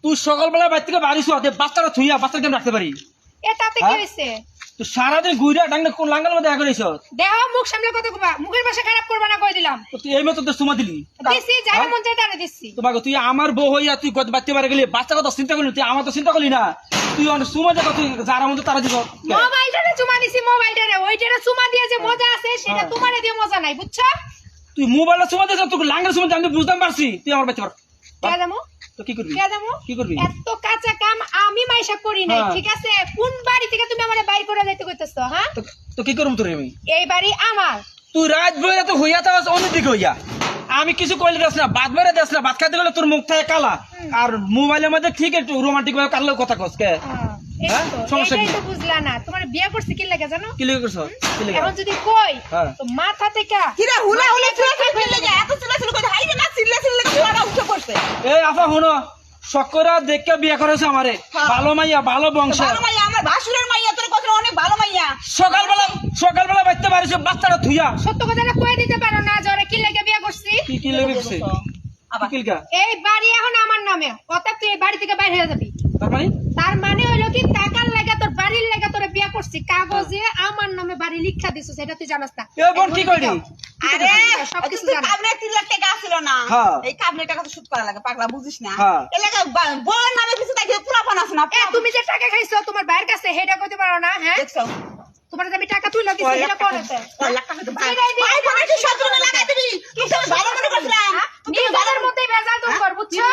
তুই সকালবেলা বাড়ি থেকে বাড়ি বাচ্চাটা থুইয়া বাচ্চা কেমন রাখতে পারি এটাতে কি হইছে তুই সারাদিন ঘুরে ডাঙ্গা কোন লাঙ্গাল মধ্যে দেখা করিস দেহ মুখ সামলে কথা কবা মুখের ভাষা খারাপ করবা না কই দিলাম তুই এই মতো সুমা দিলি দিছি যারা মন চাই তারা দিছি তোমাকে তুই আমার বউ হইয়া তুই বাচ্চা বাড়ি গেলি বাচ্চা কথা চিন্তা করলি তুই আমার তো চিন্তা করলি না তুই অনেক সুমা দেখো তুই যারা মতো তারা দিব মোবাইলটারে চুমা দিছি মোবাইলটারে ওইটারে চুমা দিয়ে যে মজা আছে সেটা তোমারে দিয়ে মজা নাই বুঝছো তুই মোবাইলে চুমা দিছ তুই লাঙ্গাল চুমা আমি বুঝতাম পারছি তুই আমার বাচ্চা কে দেমু তো কি করবি কি করবি এত কাঁচা কাম আমি মাইশা করি নাই ঠিক আছে কোন বাড়ি থেকে তুমি আমারে বাইর করে যাইতে কইতেছো হ্যাঁ তো কি করব তোরে আমি এই বাড়ি আমার তুই রাত বইয়া তো হইয়া তো অন্য দিকে হইয়া আমি কিছু কইলে দেস না বাদ বেরে দেস না ভাত খাইতে গেলে তোর মুখ থেকে কালা আর মোবাইলের মধ্যে ঠিক একটু রোমান্টিক ভাবে কারলেও কথা কস কে এইটাই তো বুঝলা না তোমার বিয়ে করছে কি লাগে জানো কি লাগে করছ কি লাগে এখন যদি কই তো মাথা থেকে কিরা হুলা হুলা চুলা ফেলে লাগে এত চুলা চুলা কই হাইবে না চিল্লা চিল্লা পড়া উঠে পড়ছে এই আপা শুনো সকরা দেখে বিয়ে করেছে আমারে ভালো মাইয়া ভালো বংশ ভালো মাইয়া আমার ভাসুরের মাইয়া তোর কথা অনেক ভালো মাইয়া সকালবেলা বাইতে পারিস বাচ্চাটা থুইয়া সত্য কথাটা কই দিতে পারো না জরে কি লাগে বিয়ে করছি কি লাগে করছে আবার কি লাগা এই বাড়ি এখন আমার নামে কথা তুই এই বাড়ি থেকে বাইরে হয়ে যাবি তার মানে হইলো কি টাকার লাগা তোর বাড়ির লাগা তোরে বিয়ে করছি কাগজে আমার নামে বাড়ি লিখা দিছো সেটা তুই জানাস না এ বোন কি কইলি আরে সবকিছু জানা কাবনে 3 লাখ টাকা ছিল না এই কাবনে টাকা তো সুদ করা লাগে পাগলা বুঝিস না এই লাগা বোন নামে কিছু তাকে পুরা পান আছে না এ তুমি যে টাকা খাইছো তোমার ভাইয়ের কাছে হেডা কইতে পারো না হ্যাঁ দেখছো তোমার আমি টাকা তুই লাগিস এটা পড়তে 1 লাখ টাকা তো ভাই ভাই কি সজনে লাগাই দিবি তুই তো ভালো মনে করছিলাম তুমি বাজার মধ্যে ভেজাল দূর কর বুঝছো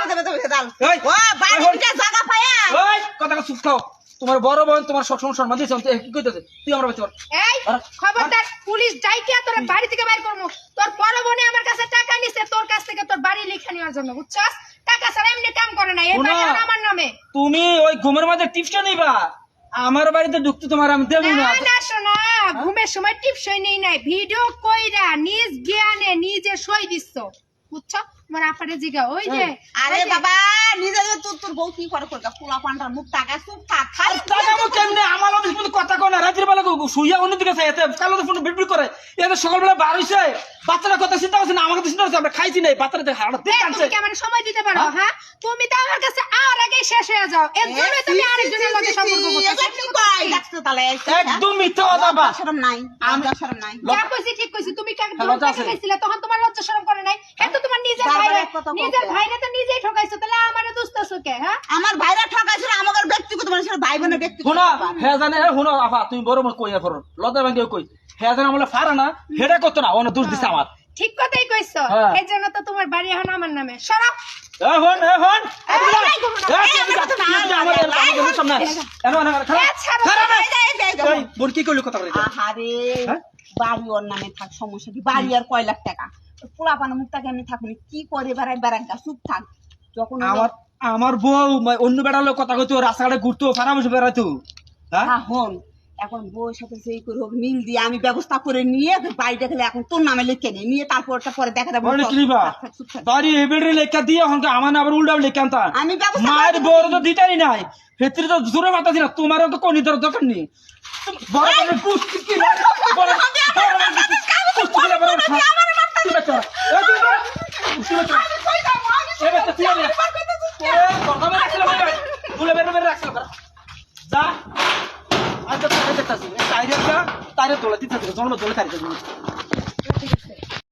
ভেজাল ও বাড়িটা জায়গা পায়া ওই কথা চুপ খাও তোমার বড় বোন তোমার সব সময় সম্মান দিছ কি কইতেছে তুই আমার বাচ্চা এই খবরদার পুলিশ যাইকে তোর বাড়ি থেকে বাইর করমু তোর বড় বোনে আমার কাছে টাকা নিছে তোর কাছ থেকে তোর বাড়ি লিখে নেওয়ার জন্য বুঝছস টাকা ছাড়া এমনি কাম করে না এই বাড়ি আমার নামে তুমি ওই ঘুমের মধ্যে টিপস নিবা আমার বাড়িতে ঢুকতে তোমার আমি দেব না না শোনা ঘুমের সময় টিপসই নেই নাই ভিডিও কইরা নিজ জ্ঞানে নিজে সই দিচ্ছ বুঝছো তোমার আপারে জিগা ওই যে আরে বাবা নিজে তোর বউ কি করে কইরা পোলা পান্ডার মুখ টাকা সুপ খালি টাকা মুখ কেমনে আমার অফিস মধ্যে কথা কয় না রাতের বেলা শুইয়া অন্য দিকে চাই এতে কালো ফোন বিড়বিড় করে এতে সকালবেলা বার হইছে বাচ্চারা কথা চিন্তা করছে না আমাকে চিন্তা করছে আমরা খাইছি নাই বাচ্চারা হাড় দিয়ে কাটছে তুমি কেমন সময় দিতে পারো হ্যাঁ তুমি তো আমার কাছে আর আগে শেষ হয়ে যাও এর জন্য তুমি আরেকজনের লগে সম্পর্ক করছো কি কই লাগছে তাহলে একদম মিথ্যা কথা বা শরম নাই আমরা শরম নাই যা কইছি ঠিক কইছি তুমি কাকে খাইছিলে তখন তোমার লজ্জা শরম করে নাই এত তোমার নিজের ভাইরা তো নিজেই ঠকাইছো তাহলে আমারে দুস্তাছো কে হ্যাঁ আমার ভাইরা ঠকাইছিল আমাদের ব্যক্তিগত মানে ভাই বোনের ব্যক্তিগত শোনো হে জানে শোনো আপা তুমি বড় মত কইয়া ফরন লজ্জা ভাঙ্গে কই হে জানে আমলে ফারা না হেডা কত না অন দোষ দিছে আমার ঠিক কথাই কইছো এর জন্য তো তোমার বাড়ি এখন আমার নামে সরো এখন বোন কি করলি কথা আহারে বাড়ি ওর নামে থাক সমস্যা কি বাড়ি আর কয় লাখ টাকা পোলা পানা মুখ টাকা এমনি থাকুনি কি করে বেড়ায় চুপ থাক যখন আমার বউ অন্য বেড়ালো কথা কইতো রাস্তাঘাটে ঘুরতো ফারা বসে বেড়াইতো হন এখন বউয়ের সাথে যেই করে হোক মিল দিয়ে আমি ব্যবস্থা করে নিয়ে বাড়িটা খেলে এখন তোর নামে লিখে নিয়ে তারপরটা পরে দেখা যাবে বাড়ি এবারে লেখা দিয়ে এখন আমার আবার উল্টা লেখা আনতা আমি মায়ের বউর তো দিতারই নাই ভেতরে তো জোরে বাতাছি না তোমারও তো কোন নিতে দরকার নেই তারে তোলা দিতে জন্ম তোলে তারিখ